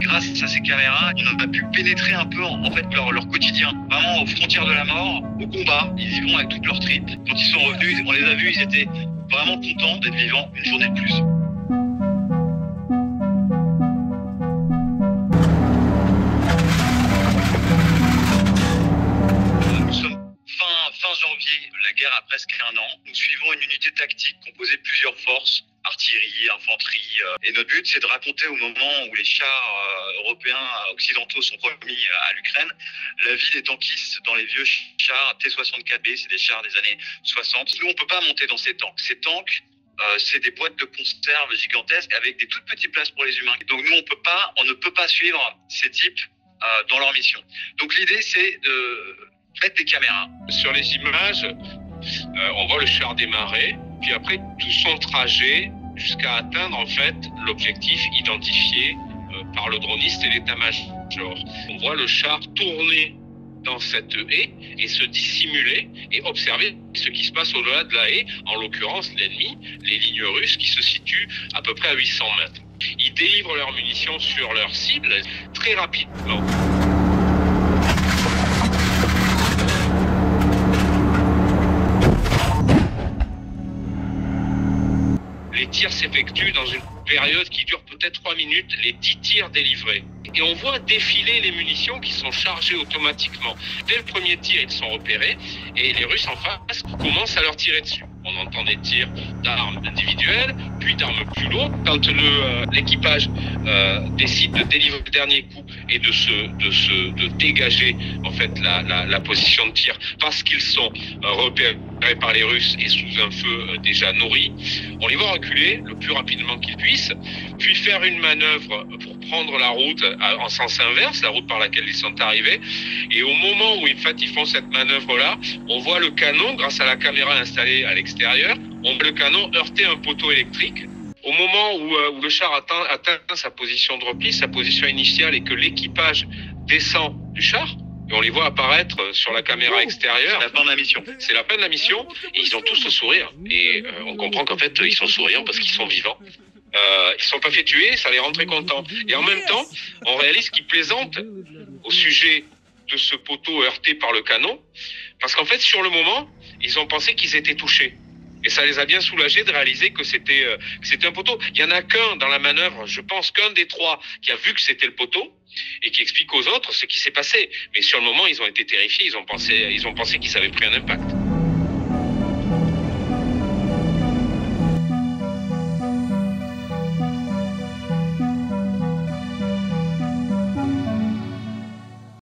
grâce à ces caméras, on a pu pénétrer un peu en fait leur quotidien, vraiment aux frontières de la mort, au combat. Ils y vont avec toutes leurs tripes. Quand ils sont revenus, on les a vus, ils étaient vraiment contents d'être vivants une journée de plus. Nous sommes fin janvier, la guerre a presque un an. Nous suivons une unité tactique composée de plusieurs forces, artillerie, infanterie. Et notre but, c'est de raconter au moment où les chars européens, occidentaux sont remis à l'Ukraine, la vie des tankistes dans les vieux chars T-64B, c'est des chars des années 60. Nous, on peut pas monter dans ces tanks. Ces tanks, c'est des boîtes de conserve gigantesques avec des toutes petites places pour les humains. Donc nous, on ne peut pas suivre ces types dans leur mission. Donc l'idée, c'est de mettre des caméras. Sur les images, on voit le char démarrer, puis après tout son trajet jusqu'à atteindre en fait l'objectif identifié par le droniste et l'état-major. On voit le char tourner dans cette haie et se dissimuler et observer ce qui se passe au-delà de la haie, en l'occurrence l'ennemi, les lignes russes qui se situent à peu près à 800 mètres. Ils délivrent leurs munitions sur leur cible très rapidement. Les tirs s'effectuent dans une période qui dure peut-être 3 minutes, les 10 tirs délivrés. Et on voit défiler les munitions qui sont chargées automatiquement. Dès le premier tir, ils sont repérés et les Russes en face commencent à leur tirer dessus. On entend des tirs d'armes individuelles, puis d'armes plus lourdes. Quand l'équipage décide de délivrer le dernier coup et de dégager en fait la position de tir parce qu'ils sont repérés par les Russes et sous un feu déjà nourri, on les voit reculer le plus rapidement qu'ils puissent, puis faire une manœuvre pour prendre la route en sens inverse, la route par laquelle ils sont arrivés. Et au moment où en fait, ils font cette manœuvre-là, on voit le canon, grâce à la caméra installée à l'extérieur, on voit le canon heurter un poteau électrique. Au moment où le char atteint sa position de repli, sa position initiale, et que l'équipage descend du char, et on les voit apparaître sur la caméra extérieure. C'est la fin de la mission. C'est la fin de la mission, et ils ont tous le sourire. Et on comprend qu'en fait, ils sont souriants parce qu'ils sont vivants. Ils ne sont pas fait tuer, ça les rend très contents. Et en même temps, on réalise qu'ils plaisantent au sujet de ce poteau heurté par le canon, parce qu'en fait, sur le moment, ils ont pensé qu'ils étaient touchés. Et ça les a bien soulagés de réaliser que c'était un poteau. Il y en a qu'un dans la manœuvre, je pense qu'un des trois qui a vu que c'était le poteau et qui explique aux autres ce qui s'est passé. Mais sur le moment, ils ont été terrifiés, ils ont pensé qu'ils avaient pris un impact.